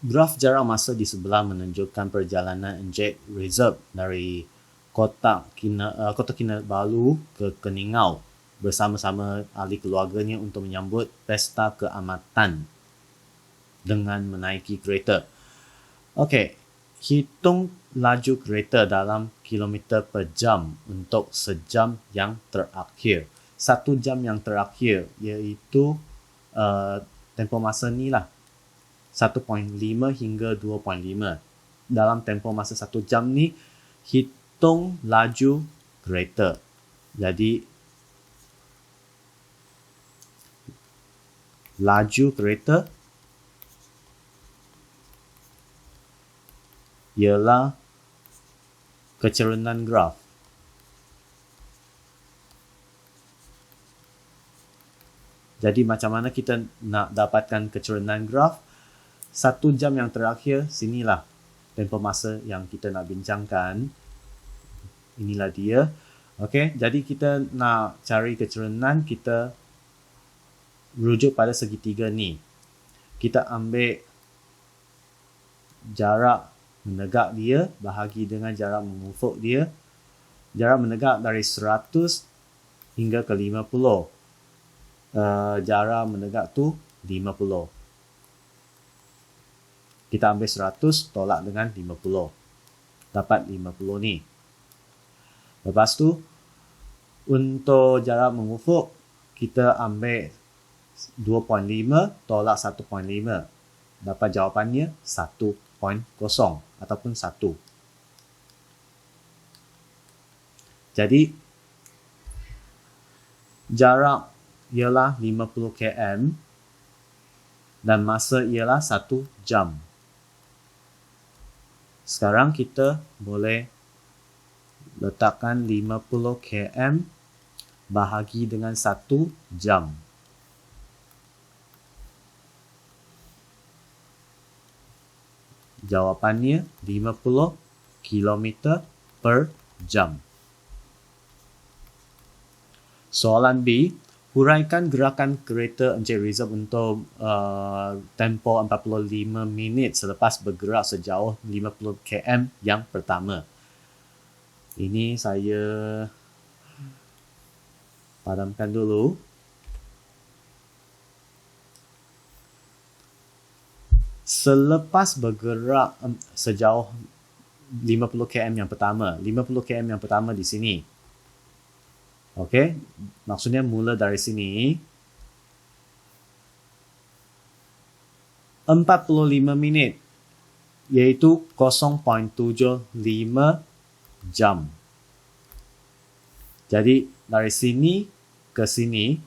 Graf jarak masa di sebelah menunjukkan perjalanan Encik Reserve dari Kota Kinabalu ke Keningau bersama-sama ahli keluarganya untuk menyambut pesta keamatan dengan menaiki kereta. Okey, hitung laju kereta dalam kilometer per jam untuk sejam yang terakhir. 1 jam yang terakhir iaitu tempoh masa ni lah. 1.5 hingga 2.5. Dalam tempoh masa 1 jam ni, hitung laju kereta. Jadi, laju kereta ialah kecerunan graf. Jadi macam mana kita nak dapatkan kecerunan graf? 1 jam yang terakhir, sinilah tempoh masa yang kita nak bincangkan. Inilah dia. Okey, jadi kita nak cari kecerunan, kita rujuk pada segitiga ni. Kita ambil jarak menegak dia bahagi dengan jarak mengufuk dia. Jarak menegak dari 100 hingga ke 50. Jarak menegak tu 50. Kita ambil 100 tolak dengan 50. Dapat 50 ni. Lepas tu, untuk jarak mengufuk, kita ambil 2.5 tolak 1.5. Dapat jawapannya 1.0 ataupun 1. Jadi, jarak ialah 50 km dan masa ialah 1 jam. Sekarang kita boleh letakkan 50 km bahagi dengan 1 jam. Jawapannya 50 km per jam. Soalan B, huraikan gerakan kereta Encik Reserve untuk tempoh 45 minit selepas bergerak sejauh 50 km yang pertama. Ini saya padamkan dulu. Selepas bergerak sejauh 50 km yang pertama. 50 km yang pertama di sini. Okey, maksudnya mula dari sini. 45 minit iaitu 0.75 jam. Jadi dari sini ke sini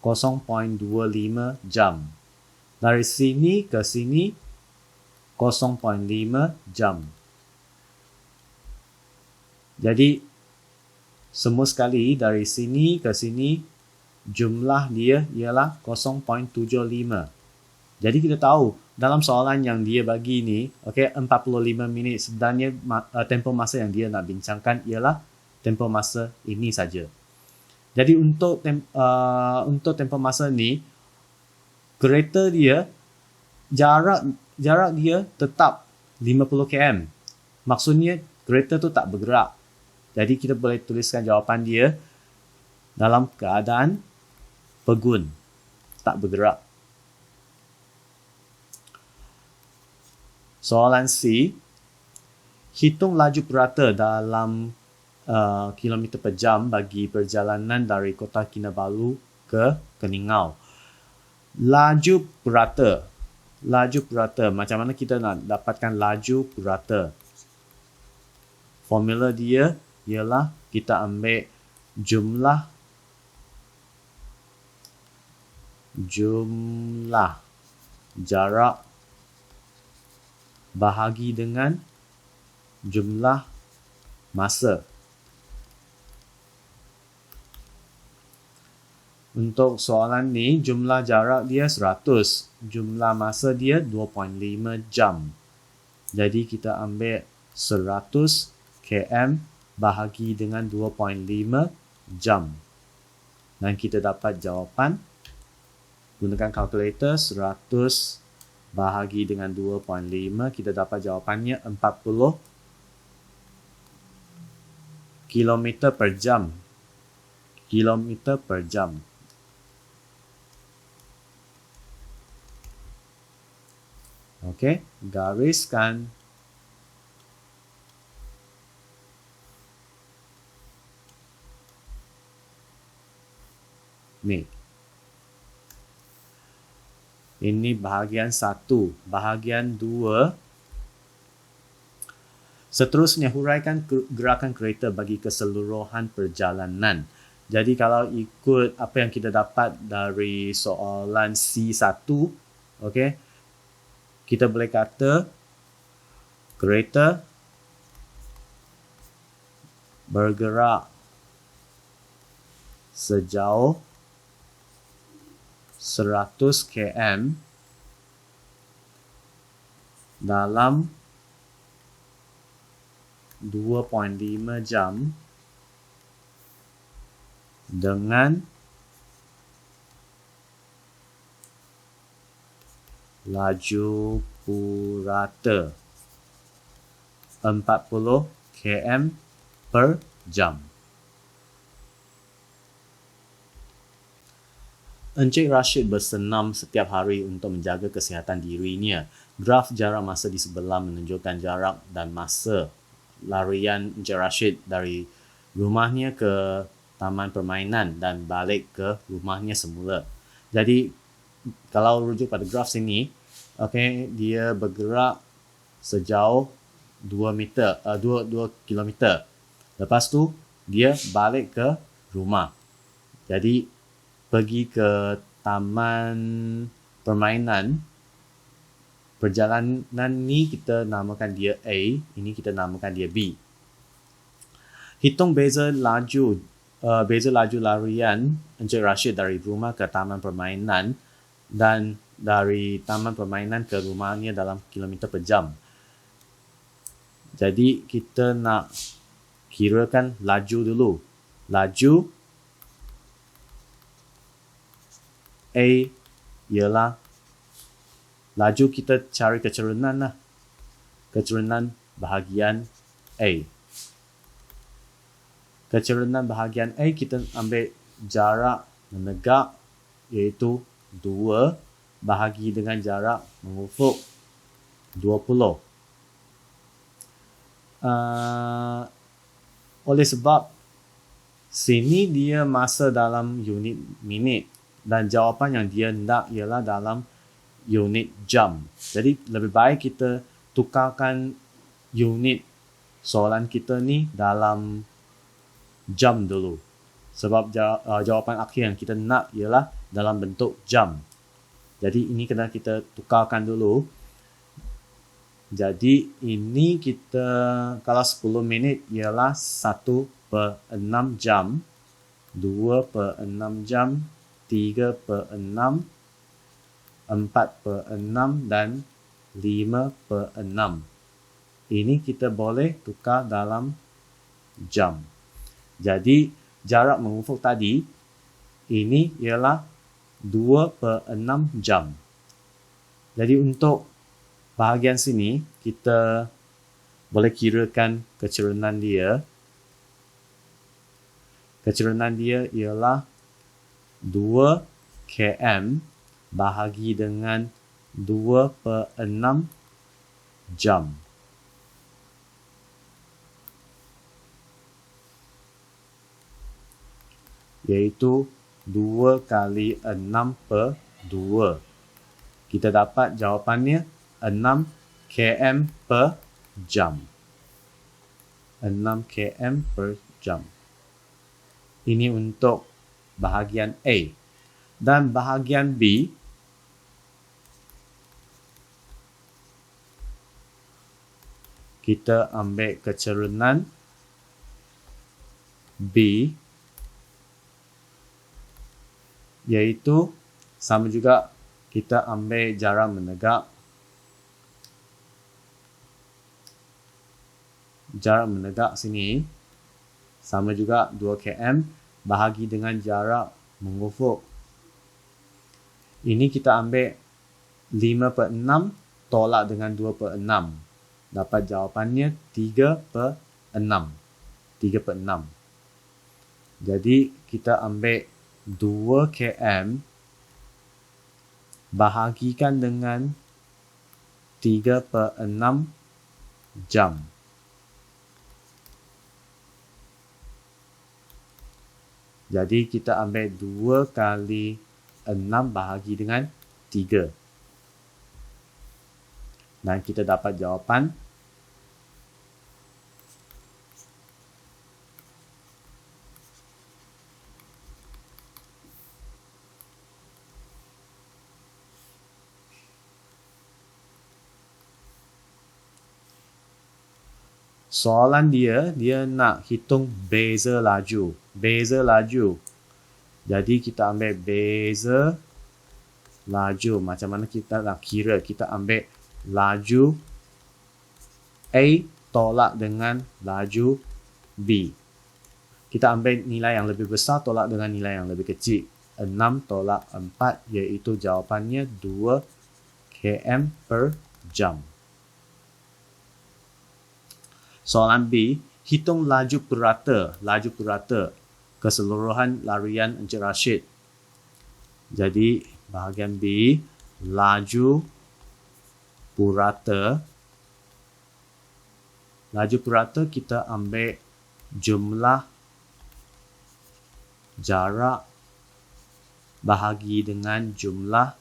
0.25 jam. Dari sini ke sini 0.5 jam. Jadi semua sekali dari sini ke sini jumlah dia ialah 0.75. Jadi kita tahu dalam soalan yang dia bagi ni, okey, 45 minit sebenarnya tempoh masa yang dia nak bincangkan ialah tempoh masa ini saja. Jadi untuk tempoh masa ni, kereta dia jarak dia tetap 50 km. Maksudnya kereta tu tak bergerak. Jadi kita boleh tuliskan jawapan dia dalam keadaan pegun, tak bergerak. Soalan C, hitung laju purata dalam kilometer per jam bagi perjalanan dari Kota Kinabalu ke Keningau. Laju purata, macam mana kita nak dapatkan laju purata? Formula dia ialah kita ambil jumlah jarak bahagi dengan jumlah masa. Untuk soalan ni, jumlah jarak dia 100. Jumlah masa dia 2.5 jam. Jadi kita ambil 100 km bahagi dengan 2.5 jam. Dan kita dapat jawapan. Gunakan kalkulator 100 bahagi dengan 2.5, kita dapat jawapannya 40 kilometer per jam. Kilometer per jam. Okey, gariskan. Ni. Ini bahagian 1. Bahagian 2. Seterusnya, huraikan gerakan kereta bagi keseluruhan perjalanan. Jadi kalau ikut apa yang kita dapat dari soalan C1, okey, kita boleh kata kereta bergerak sejauh 100 km dalam 2.5 jam dengan laju purata 40 km per jam. Encik Rashid bersenam setiap hari untuk menjaga kesihatan dirinya. Graf jarak masa di sebelah menunjukkan jarak dan masa larian Encik Rashid dari rumahnya ke taman permainan dan balik ke rumahnya semula. Jadi kalau rujuk pada graf sini, okey, dia bergerak sejauh 2 kilometer. Lepas tu dia balik ke rumah. Jadi pergi ke taman permainan. Perjalanan ni kita namakan dia A, ini kita namakan dia B. Hitung beza laju larian Encik Rashid dari rumah ke taman permainan dan dari taman permainan ke rumahnya dalam kilometer per jam. Jadi kita nak kirakan laju dulu. Laju A ialah laju, kita cari kecerunan lah. Kecerunan bahagian A. Kecerunan bahagian A kita ambil jarak menegak iaitu 2 bahagi dengan jarak mengufuk 20. Oleh sebab sini dia masa dalam unit minit dan jawapan yang dia nak ialah dalam unit jam. Jadi lebih baik kita tukarkan unit soalan kita ni dalam jam dulu. Sebab jawapan akhir yang kita nak ialah dalam bentuk jam. Jadi ini kena kita tukarkan dulu. Jadi ini kita, kalau 10 minit ialah 1/6 jam, 2/6 jam, 3/6, 4/6 dan 5/6. Ini kita boleh tukar dalam jam. Jadi jarak mengufuk tadi ini ialah 2/6 jam. Jadi untuk bahagian sini kita boleh kirakan kecerunan dia. Kecerunan dia ialah 2 km bahagi dengan 2/6 jam. Iaitu 2 kali 6/2. Kita dapat jawapannya 6 km per jam. 6 km per jam. Ini untuk bahagian A. Dan bahagian B, kita ambil kecerunan B iaitu sama juga kita ambil jarak menegak. Jarak menegak sini sama juga 2 km bahagi dengan jarak mengufuk. Ini kita ambil 5/6 tolak dengan 2/6. Dapat jawapannya 3/6. 3/6. Jadi kita ambil 2 km bahagikan dengan 3/6 jam. Jadi kita ambil 2 kali 6 bahagi dengan 3. Dan kita dapat jawapan soalan dia nak hitung beza laju. Beza laju. Jadi kita ambil beza laju. Macam mana kita nak kira? Kita ambil laju A tolak dengan laju B. Kita ambil nilai yang lebih besar tolak dengan nilai yang lebih kecil. 6 tolak 4 iaitu jawapannya 2 km per jam. Soalan B, hitung laju purata. Laju purata keseluruhan larian Encik Rashid. Jadi bahagian B, laju purata. Laju purata kita ambil jumlah jarak bahagi dengan jumlah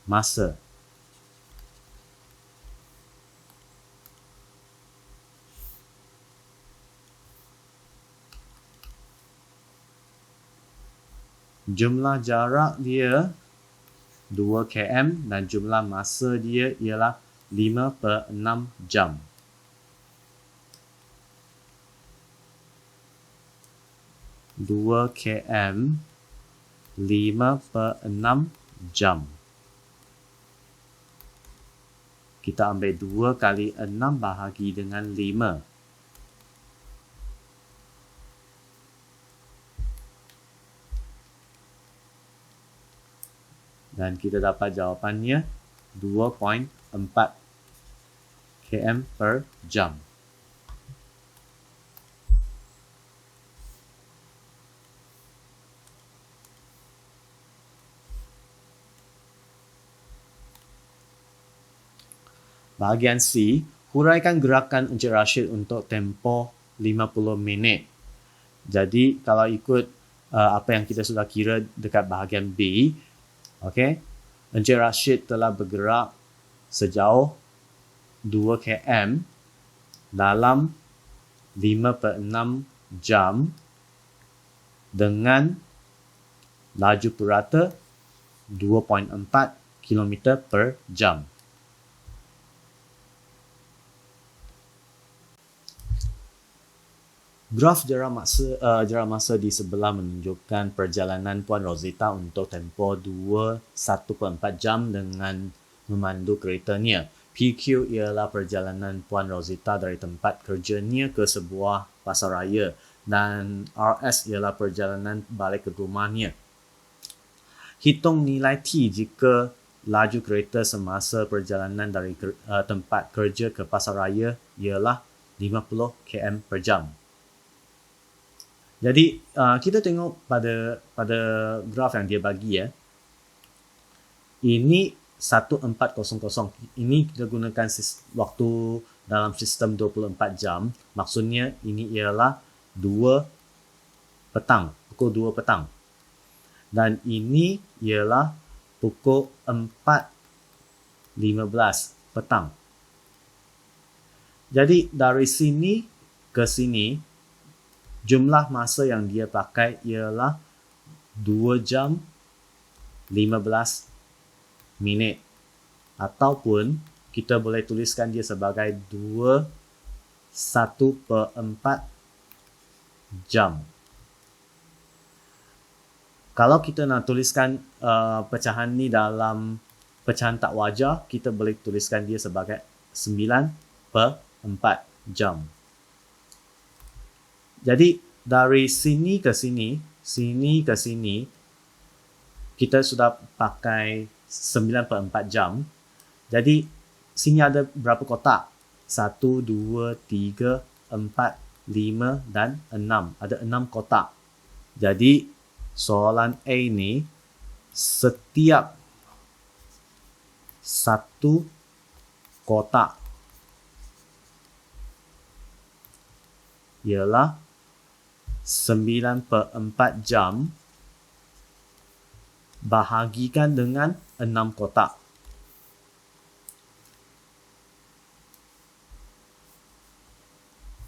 masa. Jumlah jarak dia 2 km dan jumlah masa dia ialah 5/6 jam. Dua km 5/6 jam. Kita ambil 2 kali 6 bahagi dengan 5. Dan kita dapat jawapannya 2.4 km per jam. Bahagian C, huraikan gerakan Encik Rashid untuk tempoh 50 minit. Jadi kalau ikut apa yang kita sudah kira dekat bahagian B, okey, Encik Rashid telah bergerak sejauh 2 km dalam 5/6 jam dengan laju purata 2.4 km per jam. Graf jarak masa di sebelah menunjukkan perjalanan Puan Rosita untuk tempoh 1/4 jam dengan memandu keretanya. PQ ialah perjalanan Puan Rosita dari tempat kerjanya ke sebuah pasaraya dan RS ialah perjalanan balik ke rumahnya. Hitung nilai T jika laju kereta semasa perjalanan dari tempat kerja ke pasaraya ialah 50 km per jam. Jadi kita tengok pada graf yang dia bagi ya. Ini 1400. Ini kita gunakan waktu dalam sistem 24 jam. Maksudnya ini ialah 2 petang, pukul 2 petang. Dan ini ialah pukul 4.15 petang. Jadi dari sini ke sini jumlah masa yang dia pakai ialah 2 jam 15 minit. Ataupun kita boleh tuliskan dia sebagai 1/4 jam. Kalau kita nak tuliskan pecahan ni dalam pecahan tak wajar, kita boleh tuliskan dia sebagai 9/4 jam. Jadi dari sini ke sini, kita sudah pakai 9/4 jam. Jadi sini ada berapa kotak? 1, 2, 3, 4, 5 dan 6. Ada 6 kotak. Jadi soalan A ni setiap satu kotak ialah 9/4 jam bahagikan dengan 6 kotak.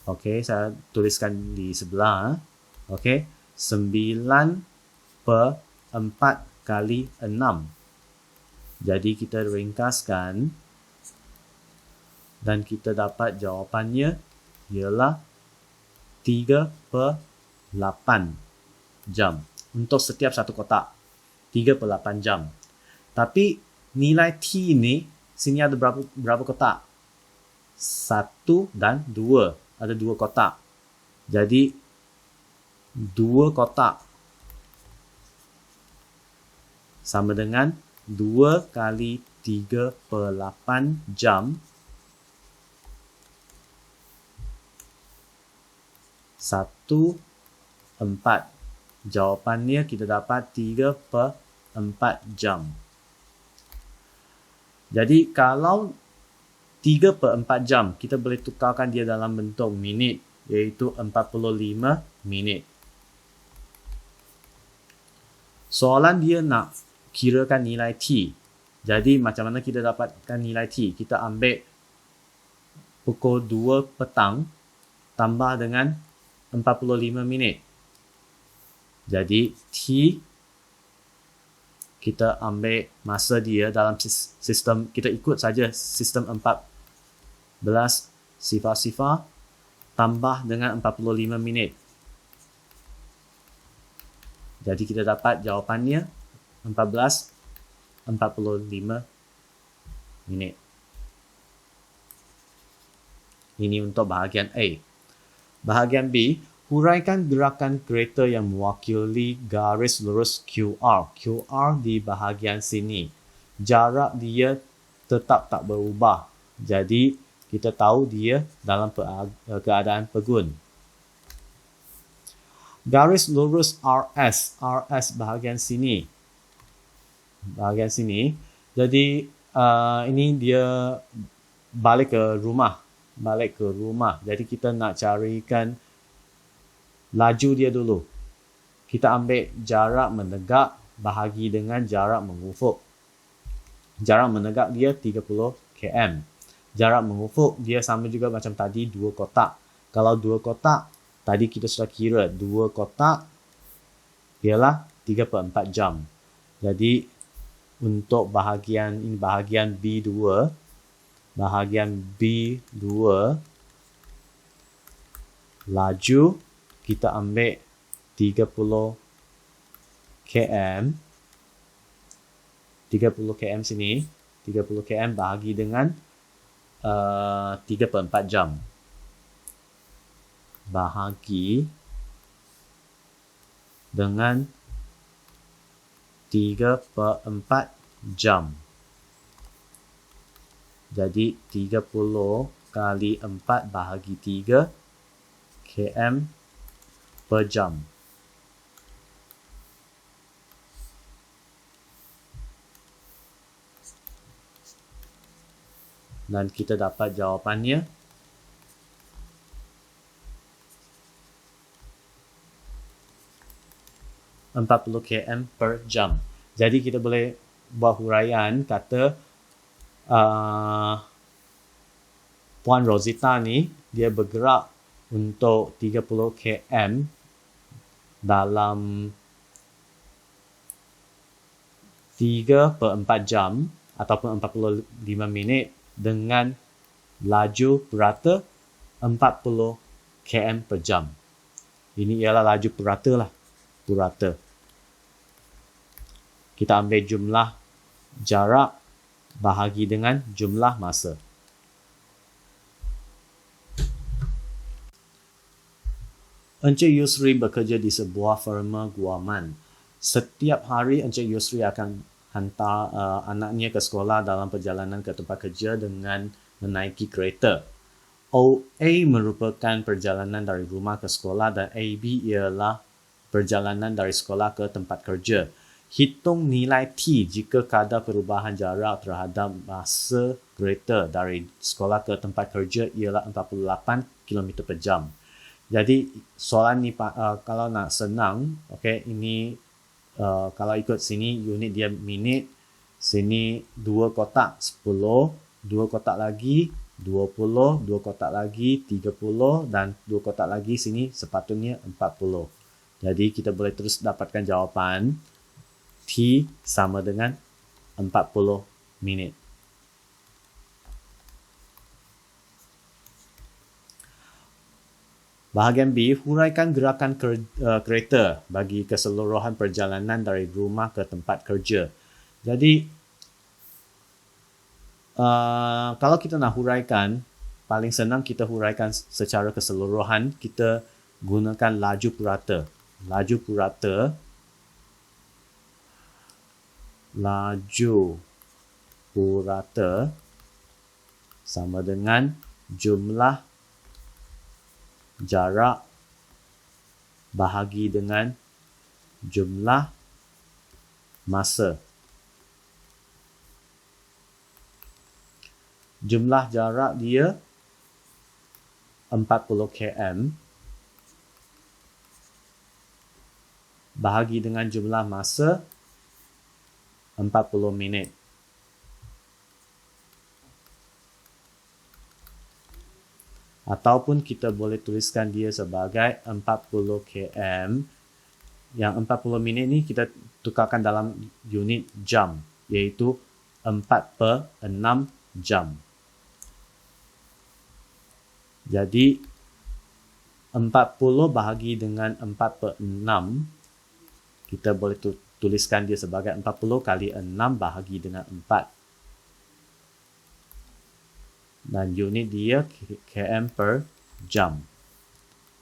Okey, saya tuliskan di sebelah. Okey, 9/4 kali 6. Jadi kita ringkaskan dan kita dapat jawapannya ialah 3/8 jam untuk setiap satu kotak. 3/8 jam. Tapi nilai T ni sini ada berapa kotak? 1 dan 2. Ada 2 kotak. Jadi 2 kotak sama dengan 2 kali 3/8 jam 1/4. Jawapannya kita dapat 3/4 jam. Jadi kalau 3/4 jam, kita boleh tukarkan dia dalam bentuk minit, iaitu 45 minit. Soalan dia nak kirakan nilai T. Jadi macam mana kita dapatkan nilai T? Kita ambil pukul 2 petang tambah dengan 45 minit. Jadi T, kita ambil masa dia dalam sistem, kita ikut saja sistem 14 sifar-sifar tambah dengan 45 minit. Jadi kita dapat jawapannya 14:45 minit. Ini untuk bahagian A. Bahagian B, huraikan gerakan kereta yang mewakili garis lurus QR. QR di bahagian sini. Jarak dia tetap tak berubah. Jadi, kita tahu dia dalam keadaan pegun. Garis lurus RS. RS bahagian sini. Bahagian sini. Jadi, ini dia balik ke rumah. Jadi kita nak carikan laju dia dulu. Kita ambil jarak menegak bahagi dengan jarak mengufuk. Jarak menegak dia 30 km. Jarak mengufuk dia sama juga macam tadi, 2 kotak. Kalau 2 kotak, tadi kita sudah kira 2 kotak ialah 3/4 jam. Jadi untuk bahagian ini, bahagian B2, laju kita ambil 30 km. 30 km sini, 30 km bahagi dengan 3/4 jam. Bahagi dengan 3/4 jam. Jadi 30 kali 4 bahagi 3 km per jam. Dan kita dapat jawapannya 40 km per jam. Jadi kita boleh buat huraian kata Puan Rosita ni dia bergerak untuk 30 km dalam 3/4 jam ataupun 45 minit dengan laju purata 40 km per jam. Ini ialah laju purata lah. Purata. Kita ambil jumlah jarak bahagi dengan jumlah masa. Encik Yusri bekerja di sebuah firma guaman. Setiap hari Encik Yusri akan hantar anaknya ke sekolah dalam perjalanan ke tempat kerja dengan menaiki kereta. OA merupakan perjalanan dari rumah ke sekolah dan AB ialah perjalanan dari sekolah ke tempat kerja. Hitung nilai T jika kadar perubahan jarak terhadap masa kereta dari sekolah ke tempat kerja ialah 48 km per jam. Jadi soalan ni kalau nak senang, okay, ini kalau ikut sini unit dia minit, sini 2 kotak 10, 2 kotak lagi 20, 2 kotak lagi 30 dan 2 kotak lagi sini sepatutnya 40. Jadi kita boleh terus dapatkan jawapan T sama dengan 40 minit. Bahagian B, huraikan gerakan kereta bagi keseluruhan perjalanan dari rumah ke tempat kerja. Jadi, kalau kita nak huraikan, paling senang kita huraikan secara keseluruhan, kita gunakan laju purata. Laju purata sama dengan jumlah jarak bahagi dengan jumlah masa. Jumlah jarak dia 40 km bahagi dengan jumlah masa 40 minit. Ataupun kita boleh tuliskan dia sebagai 40 km. Yang 40 minit ni kita tukarkan dalam unit jam, iaitu 4/6 jam. Jadi 40 bahagi dengan 4/6, kita boleh tuliskan dia sebagai 40 kali 6 bahagi dengan 4. Dan unit dia km per jam.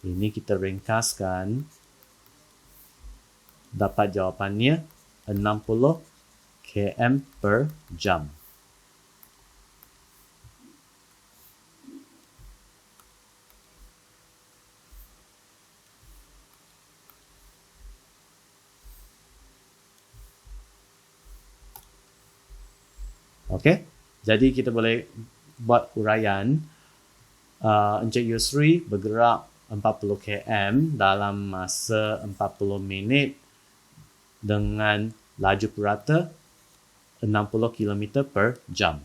Ini kita ringkaskan. Dapat jawapannya 60 km per jam. Okey, jadi kita boleh buat huraian. Encik Yusri bergerak 40 km dalam masa 40 minit dengan laju purata 60 km per jam.